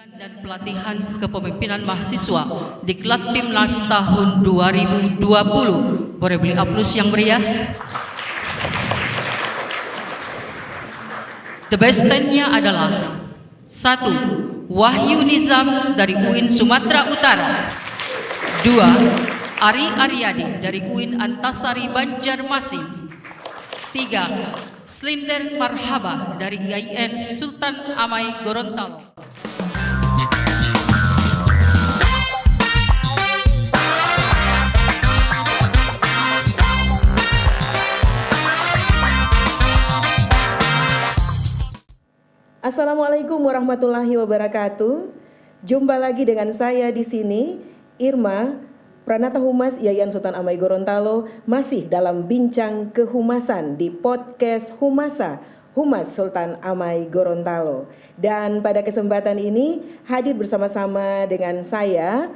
dan pelatihan kepemimpinan mahasiswa di Klat Pimnas tahun 2020. Boleh beli aplaus yang meriah. The best 10-nya adalah 1. Wahyu Nizam dari UIN Sumatera Utara. 2. Ari Aryadi dari UIN Antasari Banjarmasin. 3. Slinder Marhaba dari IAIN Sultan Amai Gorontalo. Assalamualaikum warahmatullahi wabarakatuh. Jumpa lagi dengan saya di sini, Irma, Pranata Humas IAIN Sultan Amai Gorontalo, masih dalam bincang kehumasan di podcast Humasa, Humas Sultan Amai Gorontalo. Dan pada kesempatan ini hadir bersama-sama dengan saya,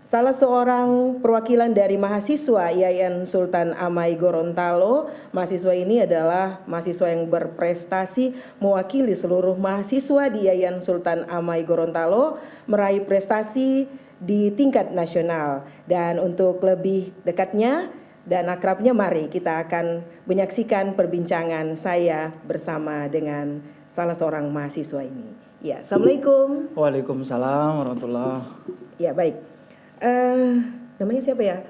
salah seorang perwakilan dari mahasiswa IAIN Sultan Amai Gorontalo. Mahasiswa ini adalah mahasiswa yang berprestasi mewakili seluruh mahasiswa di IAIN Sultan Amai Gorontalo meraih prestasi di tingkat nasional. Dan untuk lebih dekatnya dan akrabnya, mari kita akan menyaksikan perbincangan saya bersama dengan salah seorang mahasiswa ini. Ya, Assalamualaikum. Waalaikumsalam warahmatullahi. Ya, baik. Namanya siapa ya?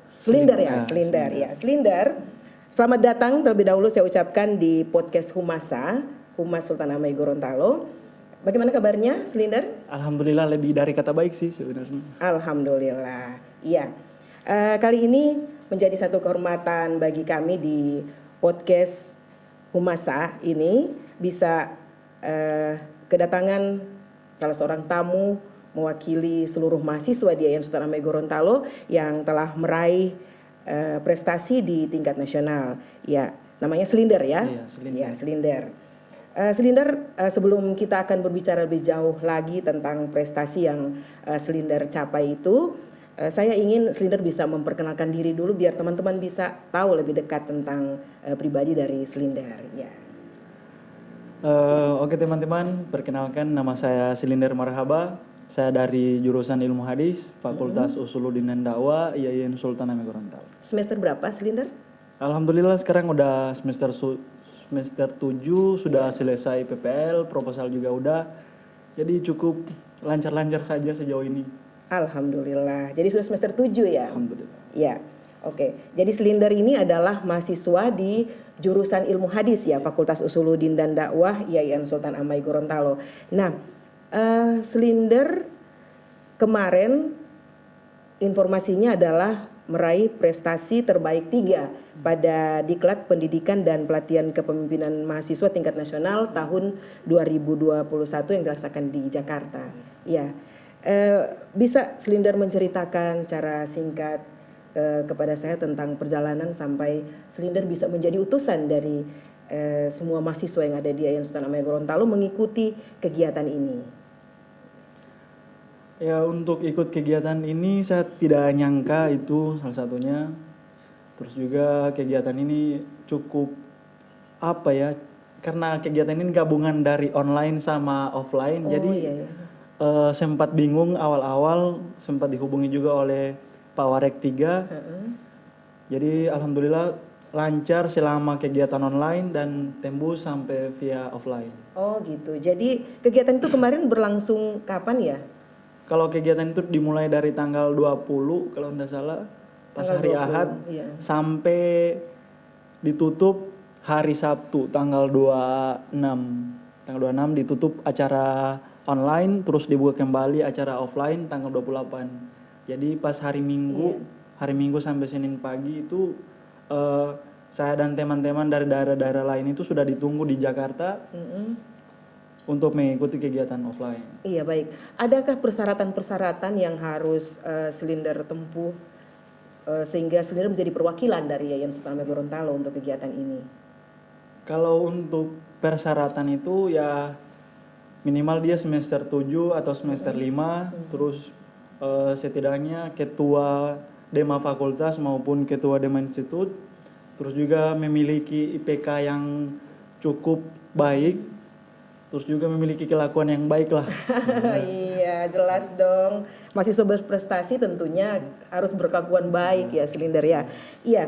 Slinder ya, Slinder ya. Slinder, selamat datang terlebih dahulu saya ucapkan di podcast Humasa, Humas Sultan Amai Gorontalo. Bagaimana kabarnya, Slinder? Alhamdulillah, lebih dari kata baik sih sebenarnya. Alhamdulillah. Iya. Kali ini menjadi satu kehormatan bagi kami di podcast Humasa ini bisa kedatangan salah seorang tamu mewakili seluruh mahasiswa di IAIN Sultan Amai Gorontalo yang telah meraih prestasi di tingkat nasional. Ya, namanya Slinder ya. Iya, Slinder. Ya, Slinder. Slinder, sebelum kita akan berbicara lebih jauh lagi tentang prestasi yang Slinder capai itu, saya ingin Slinder bisa memperkenalkan diri dulu biar teman-teman bisa tahu lebih dekat tentang pribadi dari Slinder. Ya. Oke teman-teman, perkenalkan nama saya Slinder Marhaba. Saya dari jurusan Ilmu Hadis, Fakultas Usuluddin dan Dakwah, IAIN Sultan Amai Gorontalo. Semester berapa, Slinder? Alhamdulillah sekarang udah semester 7, sudah selesai PPL, proposal juga udah. Jadi cukup lancar-lancar saja sejauh ini. Alhamdulillah. Jadi sudah semester 7 ya? Alhamdulillah. Ya. Oke. Jadi Slinder ini adalah mahasiswa di jurusan Ilmu Hadis ya, Fakultas Usuluddin dan Dakwah, IAIN Sultan Amai Gorontalo. Nah, Slinder kemarin informasinya adalah meraih prestasi terbaik 3 pada Diklat Pendidikan dan Pelatihan Kepemimpinan Mahasiswa tingkat nasional tahun 2021 yang dilaksanakan di Jakarta. Ya, bisa Slinder menceritakan cara singkat kepada saya tentang perjalanan sampai Slinder bisa menjadi utusan dari semua mahasiswa yang ada di IAIN Sultan Amai Gorontalo mengikuti kegiatan ini. Ya, untuk ikut kegiatan ini saya tidak nyangka itu salah satunya. Terus juga kegiatan ini cukup karena kegiatan ini gabungan dari online sama offline. Jadi iya. sempat bingung awal-awal, sempat dihubungi juga oleh Pak Warek 3. Jadi alhamdulillah lancar selama kegiatan online dan tembus sampai via offline. Oh gitu. Jadi kegiatan itu kemarin berlangsung kapan ya? Kalau kegiatan itu dimulai dari tanggal 20 kalau tidak salah, pas Tanggal hari 20, Ahad, iya. sampai ditutup hari Sabtu tanggal 26. Tanggal 26 ditutup acara online, terus dibuka kembali acara offline tanggal 28. Jadi pas hari Minggu sampai Senin pagi itu saya dan teman-teman dari daerah-daerah lain itu sudah ditunggu di Jakarta untuk mengikuti kegiatan offline. Iya, baik. Adakah persyaratan-persyaratan yang harus Slinder tempuh sehingga Slinder menjadi perwakilan dari IAIN Sultan Amai Gorontalo untuk kegiatan ini? Kalau untuk persyaratan itu ya minimal dia semester 7 atau semester 5, terus setidaknya ketua Dema Fakultas maupun ketua Dema Institut, terus juga memiliki IPK yang cukup baik. terus juga memiliki kelakuan yang baik lah. Iya, jelas dong. Mahasiswa berprestasi tentunya harus berkelakuan baik ya, Selinder ya. Iya,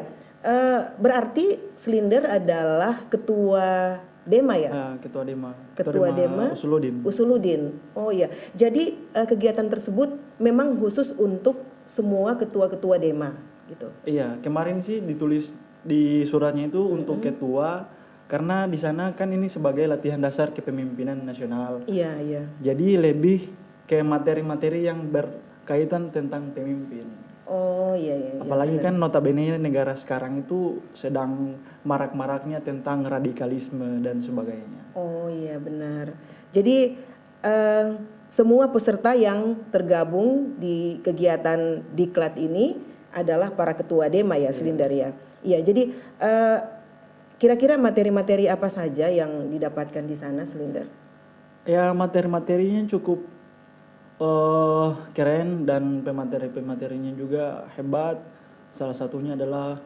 berarti Selinder adalah ketua Dema ya? Ketua Dema. Ketua Dema Usuludin. Usuludin. Oh iya. Jadi kegiatan tersebut memang khusus untuk semua ketua-ketua Dema gitu. Iya, kemarin sih ditulis di suratnya itu untuk ketua, karena di sana kan ini sebagai latihan dasar kepemimpinan nasional. Iya, iya. Jadi lebih ke materi-materi yang berkaitan tentang pemimpin. Oh iya, iya. Apalagi kan notabene negara sekarang itu sedang marak-maraknya tentang radikalisme dan sebagainya. Oh iya, benar. Jadi semua peserta yang tergabung di kegiatan diklat ini adalah para ketua Dema ya, Selinder ya. Iya, jadi kira-kira materi-materi apa saja yang didapatkan di sana, Selinder? Ya, materi-materinya cukup keren dan pemateri-pematerinya juga hebat. Salah satunya adalah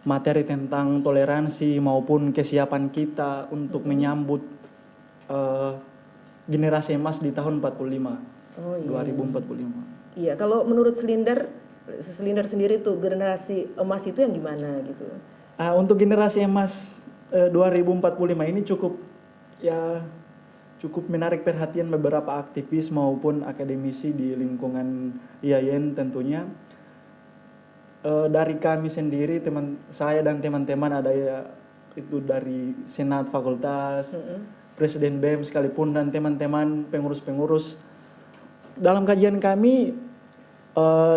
materi tentang toleransi maupun kesiapan kita untuk menyambut generasi emas di tahun 45. Oh iya. 2045. Iya, kalau menurut Selinder sendiri tuh generasi emas itu yang gimana gitu? Untuk generasi emas 2045 ini cukup menarik perhatian beberapa aktivis maupun akademisi di lingkungan IAIN tentunya. Dari kami sendiri, saya dan teman-teman ada ya itu dari Senat Fakultas, Presiden BEM sekalipun, dan teman-teman pengurus-pengurus. Dalam kajian kami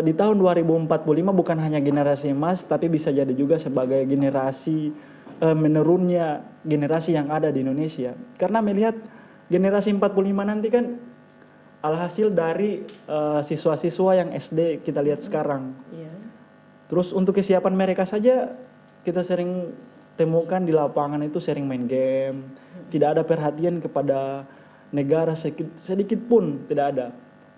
di tahun 2045 bukan hanya generasi emas, tapi bisa jadi juga sebagai generasi menurunnya generasi yang ada di Indonesia. Karena melihat generasi 45 nanti kan alhasil dari siswa-siswa yang SD kita lihat sekarang. Iya. Terus untuk kesiapan mereka saja kita sering temukan di lapangan itu sering main game, tidak ada perhatian kepada negara sedikit pun tidak ada.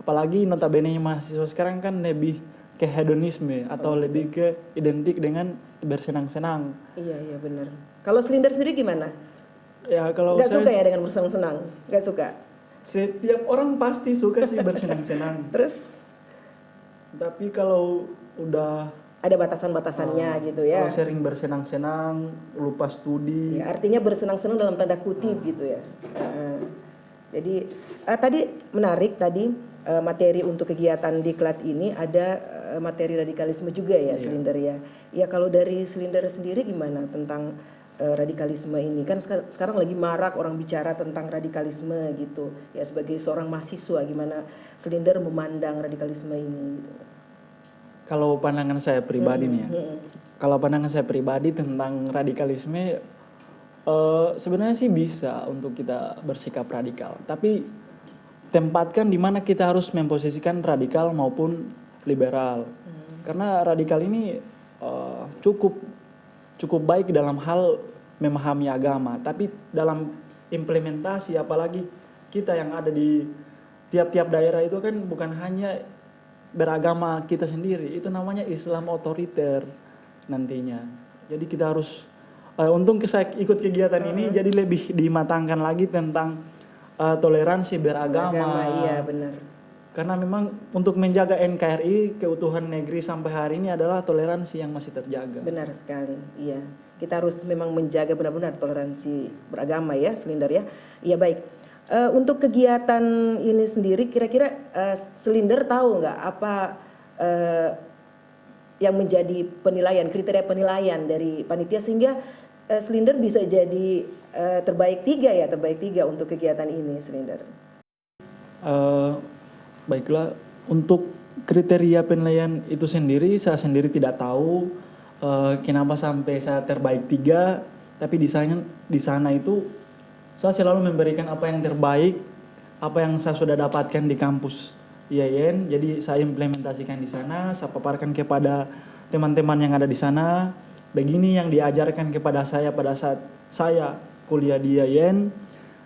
Apalagi notabene mahasiswa sekarang kan lebih ke hedonisme atau lebih ke identik dengan bersenang-senang. Iya, iya benar. Kalau Selinder sendiri gimana? Ya kalau Gak saya suka ya dengan bersenang-senang? Gak suka? setiap orang pasti suka sih bersenang-senang. Terus? Tapi kalau udah Ada batasan-batasannya gitu ya? kalau sering bersenang-senang, lupa studi. Ya, artinya bersenang-senang dalam tanda kutip gitu ya. Jadi tadi menarik tadi materi untuk kegiatan diklat ini ada materi radikalisme juga ya, Selinder ya. Ya kalau dari Selinder sendiri gimana tentang radikalisme ini? Kan sekarang lagi marak orang bicara tentang radikalisme gitu. Ya sebagai seorang mahasiswa gimana Selinder memandang radikalisme ini gitu. Kalau pandangan saya pribadi nih ya. Kalau pandangan saya pribadi tentang radikalisme sebenarnya sih bisa untuk kita bersikap radikal, tapi tempatkan di mana kita harus memposisikan radikal maupun liberal. Karena radikal ini cukup baik dalam hal memahami agama, tapi dalam implementasi apalagi kita yang ada di tiap-tiap daerah itu kan bukan hanya beragama kita sendiri, itu namanya Islam otoriter nantinya. Jadi kita harus untung saya ikut kegiatan ini jadi lebih dimatangkan lagi tentang toleransi beragama. Iya benar. Karena memang untuk menjaga NKRI keutuhan negeri sampai hari ini adalah toleransi yang masih terjaga. Benar sekali. Iya. Kita harus memang menjaga benar-benar toleransi beragama ya, Selinder ya. Iya baik. Untuk kegiatan ini sendiri kira-kira Selinder tahu nggak apa yang menjadi penilaian, kriteria penilaian dari panitia sehingga Selinder bisa jadi terbaik 3 untuk kegiatan ini, Selinder. Baiklah, untuk kriteria penilaian itu sendiri saya sendiri tidak tahu kenapa sampai saya terbaik 3, tapi di sana itu saya selalu memberikan apa yang terbaik, apa yang saya sudah dapatkan di kampus IAIN. Jadi saya implementasikan di sana, saya paparkan kepada teman-teman yang ada di sana. Begini yang diajarkan kepada saya pada saat saya kuliah di IAIN,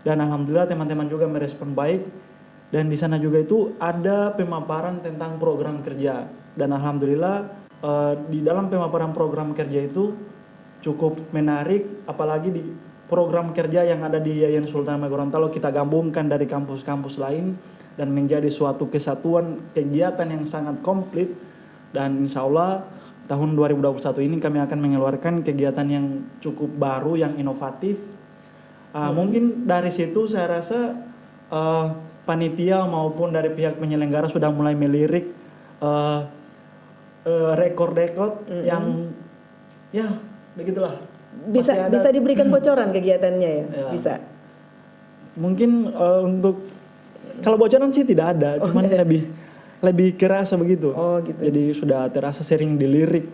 dan alhamdulillah teman-teman juga merespon baik. Dan di sana juga itu ada pemaparan tentang program kerja, dan alhamdulillah di dalam pemaparan program kerja itu cukup menarik, apalagi program kerja yang ada di Yayan Sultan Hamenggo Gorontalo kita gabungkan dari kampus-kampus lain dan menjadi suatu kesatuan kegiatan yang sangat komplit, dan insya Allah tahun 2021 ini kami akan mengeluarkan kegiatan yang cukup baru, yang inovatif. Mungkin dari situ saya rasa panitia maupun dari pihak penyelenggara sudah mulai melirik rekor-rekor yang ya begitulah. Bisa diberikan bocoran kegiatannya ya? Ya. Bisa. Mungkin untuk kalau bocoran sih tidak ada, cuman lebih kerasa begitu. Oh gitu. Jadi sudah terasa sering dilirik,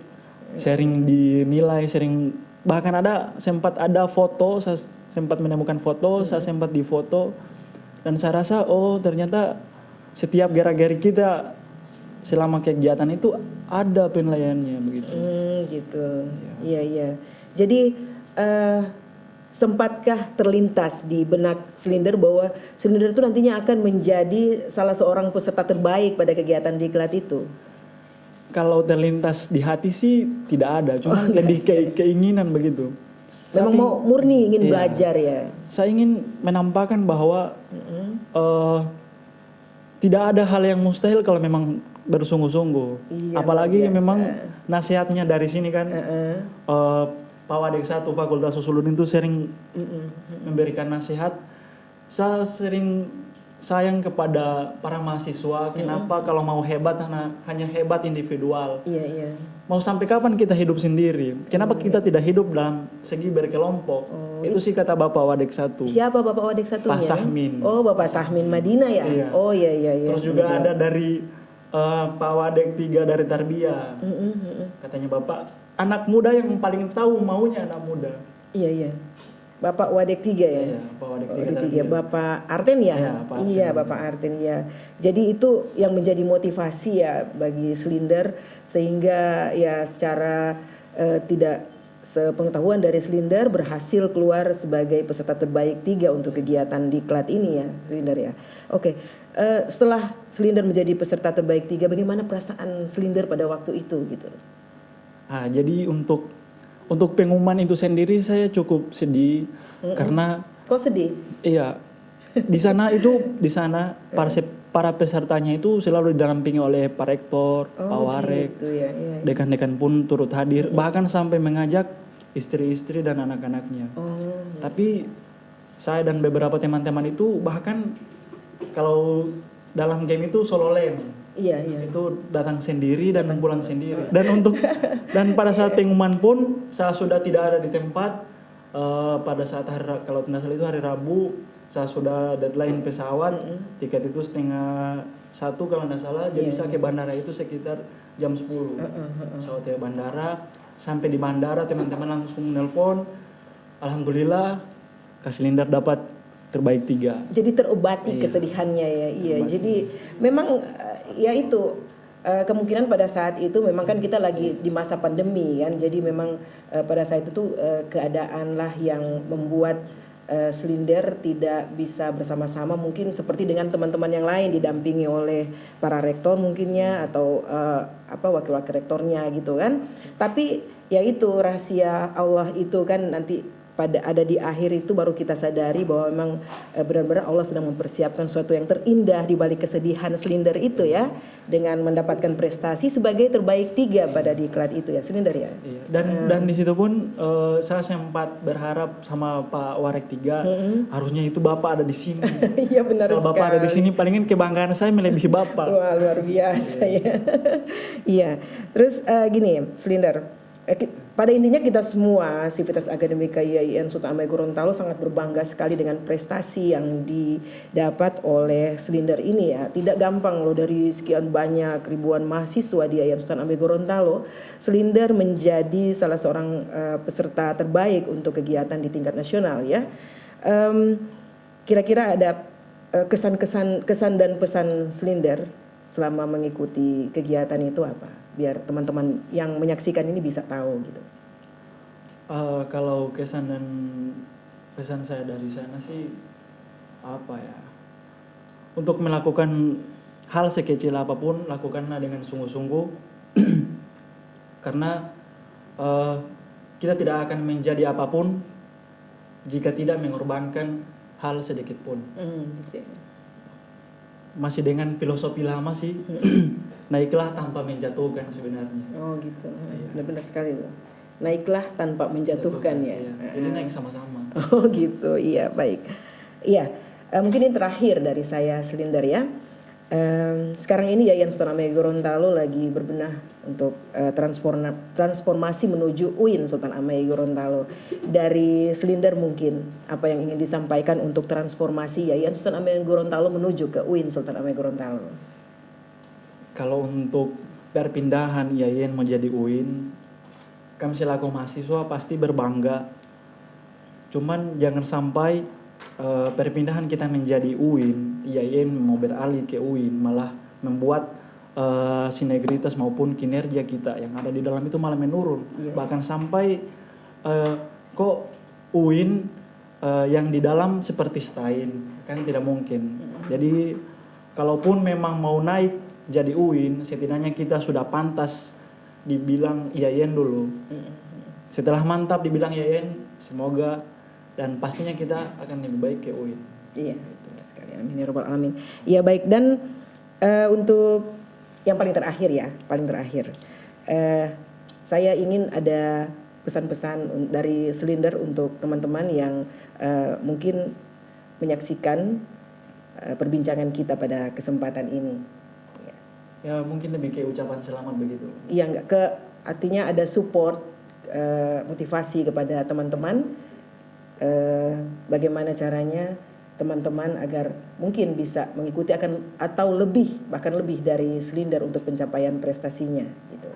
sering dinilai, sering bahkan sempat ada foto, saya sempat menemukan foto, saya sempat difoto, dan saya rasa oh ternyata setiap gerak-gerik kita selama kegiatan itu ada penilaiannya begitu. Gitu. Iya. Jadi sempatkah terlintas di benak Slinder bahwa Slinder itu nantinya akan menjadi salah seorang peserta terbaik pada kegiatan diklat itu? Kalau terlintas di hati sih tidak ada, cuma lebih keinginan begitu. Memang mau murni ingin Iya. belajar ya. Saya ingin menampakkan bahwa tidak ada hal yang mustahil kalau memang bersungguh-sungguh. Iya, Apalagi luar biasa. memang nasihatnya dari sini kan. Pak Wadek 1 Fakultas Usuludin itu sering memberikan nasihat. Saya sering sayang kepada para mahasiswa. Kenapa kalau mau hebat hanya hebat individual? Iya. Mau sampai kapan kita hidup sendiri? Kenapa kita tidak hidup dalam segi berkelompok? Itu sih kata Bapak Wadek 1. Siapa Bapak Wadek satunya? Pak Sahmin. Oh, Bapak Sahmin Madinah ya? Iya. Oh iya. Terus juga ada dari Pak Wadek 3 dari Tarbiyah. Katanya Bapak, anak muda yang paling tahu maunya anak muda. Iya. Bapak Wadek 3 ya? Iya, Pak Wadek 3 Wadek 3. Tarbiyah. Bapak Arten ya? Iya, Pak Arten. Iya, Bapak Arten ya. Jadi itu yang menjadi motivasi ya bagi Slinder, sehingga ya secara tidak sepengetahuan dari Slinder berhasil keluar sebagai peserta terbaik 3 untuk kegiatan diklat ini ya, Slinder ya. Oke. Setelah Slinder menjadi peserta terbaik 3, bagaimana perasaan Slinder pada waktu itu gitu? Jadi untuk pengumuman itu sendiri saya cukup sedih karena Kok sedih? iya di sana para pesertanya itu selalu didampingi oleh Pak Rektor, Pak Warek, Gitu ya. Iya. dekan-dekan pun turut hadir, bahkan sampai mengajak istri-istri dan anak-anaknya. Tapi saya dan beberapa teman-teman itu bahkan kalau dalam game itu solo lane. Iya. Itu datang sendiri dan pulang sendiri. Dan pada saat pengumuman pun saya sudah tidak ada di tempat. Pada saat kalau tidak salah itu hari Rabu, saya sudah deadline pesawat. Tiket itu 12:30 kalau tidak salah. Jadi saya ke bandara itu sekitar jam 10. Pesawat ke bandara, sampai di bandara teman-teman langsung nelpon. Alhamdulillah Kak Slinder dapat terbaik 3. Jadi terobati kesedihannya ya. Iya. Jadi memang ya itu kemungkinan pada saat itu memang kan kita lagi di masa pandemi kan. Jadi memang pada saat itu tuh keadaan lah yang membuat Slinder tidak bisa bersama-sama mungkin seperti dengan teman-teman yang lain didampingi oleh para rektor mungkinnya atau wakil-wakil rektornya gitu kan. Tapi ya itu rahasia Allah itu kan nanti ada di akhir itu baru kita sadari bahwa memang benar-benar Allah sedang mempersiapkan sesuatu yang terindah di balik kesedihan Slinder itu ya, dengan mendapatkan prestasi sebagai terbaik 3 pada diklat itu ya Slinder ya. Iya. Dan di situ pun saya sempat berharap sama Pak Warek 3 harusnya itu Bapak ada di sini. Iya benar Kalau sekali. Bapak ada di sini palingin kebanggaan saya melebihi Bapak. Wah luar biasa ya. Iya. Terus gini Slinder. Pada intinya kita semua Sivitas Akademika Yayan Sultan Hamenggo Gorontalo sangat berbangga sekali dengan prestasi yang didapat oleh Slinder ini ya. Tidak gampang loh, dari sekian banyak ribuan mahasiswa di Yayan Sultan Hamenggo Gorontalo, Slinder menjadi salah seorang peserta terbaik untuk kegiatan di tingkat nasional ya. Kira-kira ada kesan dan pesan Slinder selama mengikuti kegiatan itu apa? Biar teman-teman yang menyaksikan ini bisa tahu gitu. Kalau kesan dan pesan saya dari sana sih apa ya? Untuk melakukan hal sekecil apapun lakukanlah dengan sungguh-sungguh. Karena kita tidak akan menjadi apapun jika tidak mengorbankan hal sedikit pun. Gitu ya. Masih dengan filosofi lama sih, naiklah tanpa menjatuhkan sebenarnya. Oh gitu, benar-benar sekali tuh. Naiklah tanpa menjatuhkan ya. Iya. Jadi naik sama-sama. Oh gitu, iya baik. Iya, mungkin ini terakhir dari saya Selinder ya. Sekarang ini Yayan Sultan Amengkubuwono Gorontalo lagi berbenah untuk transformasi menuju UIN Sultan Amengkubuwono Gorontalo. Dari Selinder mungkin apa yang ingin disampaikan untuk transformasi Yayan Sultan Amengkubuwono Gorontalo menuju ke UIN Sultan Amengkubuwono Gorontalo? Kalau untuk perpindahan Yayan menjadi UIN, kami selaku mahasiswa pasti berbangga. Cuman jangan sampai perpindahan kita menjadi UIN, IAIN mau beralih ke UIN malah membuat sinergitas maupun kinerja kita yang ada di dalam itu malah menurun. Bahkan sampai kok UIN yang di dalam seperti STAIN, kan tidak mungkin. Jadi kalaupun memang mau naik jadi UIN, setidaknya kita sudah pantas dibilang IAIN dulu. Setelah mantap dibilang IAIN, semoga dan pastinya kita akan lebih baik ke UIN. Iya, betul sekali. Amin ya rabbal alamin. Iya baik, dan untuk yang paling terakhir, saya ingin ada pesan-pesan dari Selinder untuk teman-teman yang mungkin menyaksikan perbincangan kita pada kesempatan ini. Ya mungkin lebih kayak ucapan selamat begitu. Iya, artinya ada support, motivasi kepada teman-teman. Bagaimana caranya teman-teman agar mungkin bisa mengikuti atau bahkan lebih dari Selinder untuk pencapaian prestasinya gitu.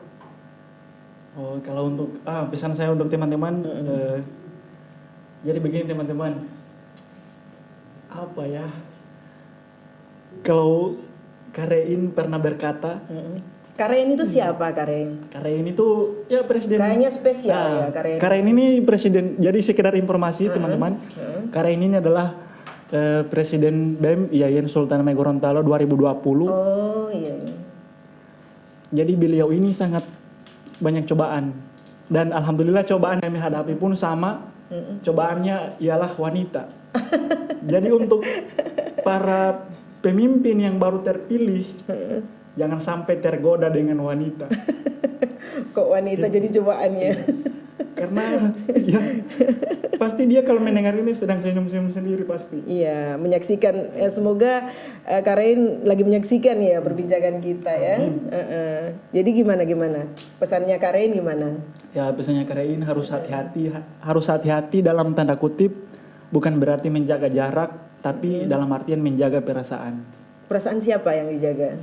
Oh, kalau untuk pesan saya untuk teman-teman, jadi begini teman-teman, apa ya? Kalau Karein pernah berkata, Karein itu siapa Karein? Karein itu ya presiden. Kayaknya spesial ya Karein. Karein ini presiden. Jadi sekedar informasi teman-teman, Karein ini adalah presiden BEM Yayan Sultan Amengkubuwono Gorontalo 2020. Oh iya. Jadi beliau ini sangat banyak cobaan dan alhamdulillah cobaan yang kami hadapi pun sama. Cobaannya ialah wanita. Jadi untuk para pemimpin yang baru terpilih, jangan sampai tergoda dengan wanita. Kok wanita jadi cobaannya? Karena ya pasti dia kalau mendengar ini sedang senyum-senyum sendiri pasti. Iya, menyaksikan. Semoga Karein lagi menyaksikan ya perbincangan kita ya. Jadi gimana? Pesannya Karein gimana? Ya pesannya Karein harus hati-hati dalam tanda kutip, bukan berarti menjaga jarak, tapi dalam artian menjaga perasaan. Perasaan siapa yang dijaga?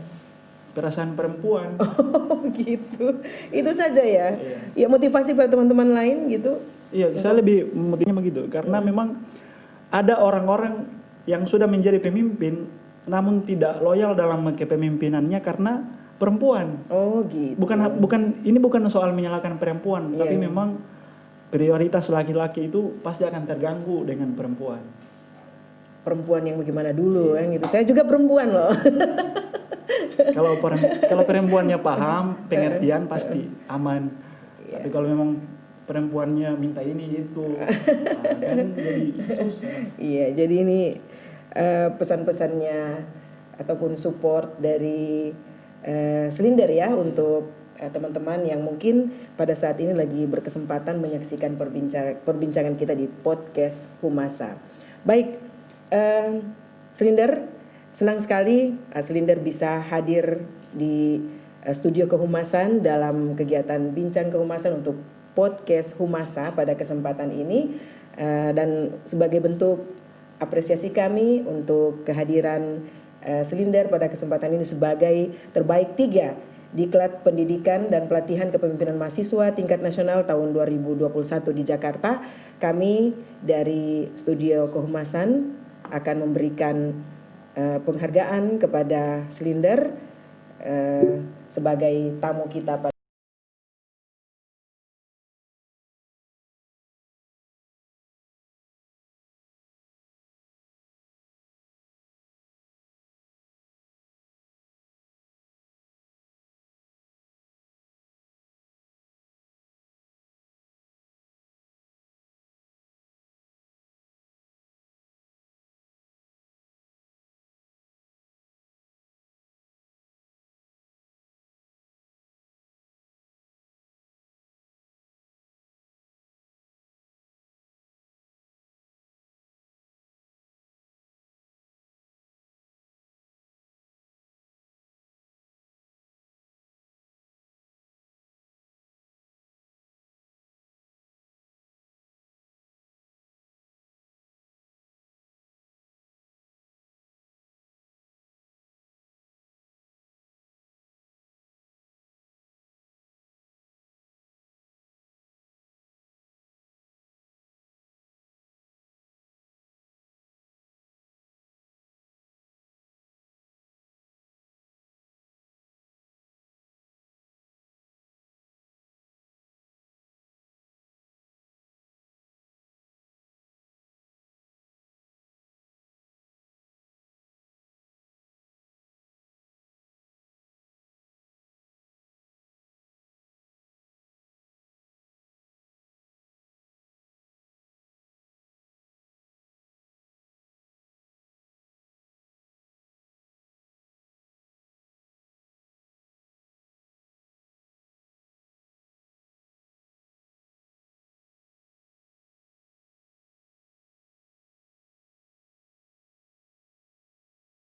Perasaan perempuan. Oh gitu. Itu saja ya. Ya motivasi pada teman-teman lain gitu. Iya, saya lebih motifnya begitu karena memang ada orang-orang yang sudah menjadi pemimpin namun tidak loyal dalam kepemimpinannya karena perempuan. Oh gitu. Ini bukan soal menyalahkan perempuan, tapi memang prioritas laki-laki itu pasti akan terganggu dengan perempuan. Perempuan yang bagaimana dulu kan gitu. Saya juga perempuan loh. Kalau perempuannya paham, pengertian pasti aman. Tapi kalau memang perempuannya minta ini itu, kan jadi susah. Iya, jadi ini pesan-pesannya ataupun support dari Selinder ya untuk teman-teman yang mungkin pada saat ini lagi berkesempatan menyaksikan perbincangan kita di podcast Humasa. Baik, Selinder, senang sekali Selinder bisa hadir di studio kehumasan dalam kegiatan Bincang Kehumasan untuk podcast Humasa pada kesempatan ini, dan sebagai bentuk apresiasi kami untuk kehadiran Selinder pada kesempatan ini sebagai terbaik 3 Diklat Pendidikan dan Pelatihan Kepemimpinan Mahasiswa tingkat nasional tahun 2021 di Jakarta, kami dari studio kehumasan akan memberikan penghargaan kepada Selinder sebagai tamu kita pada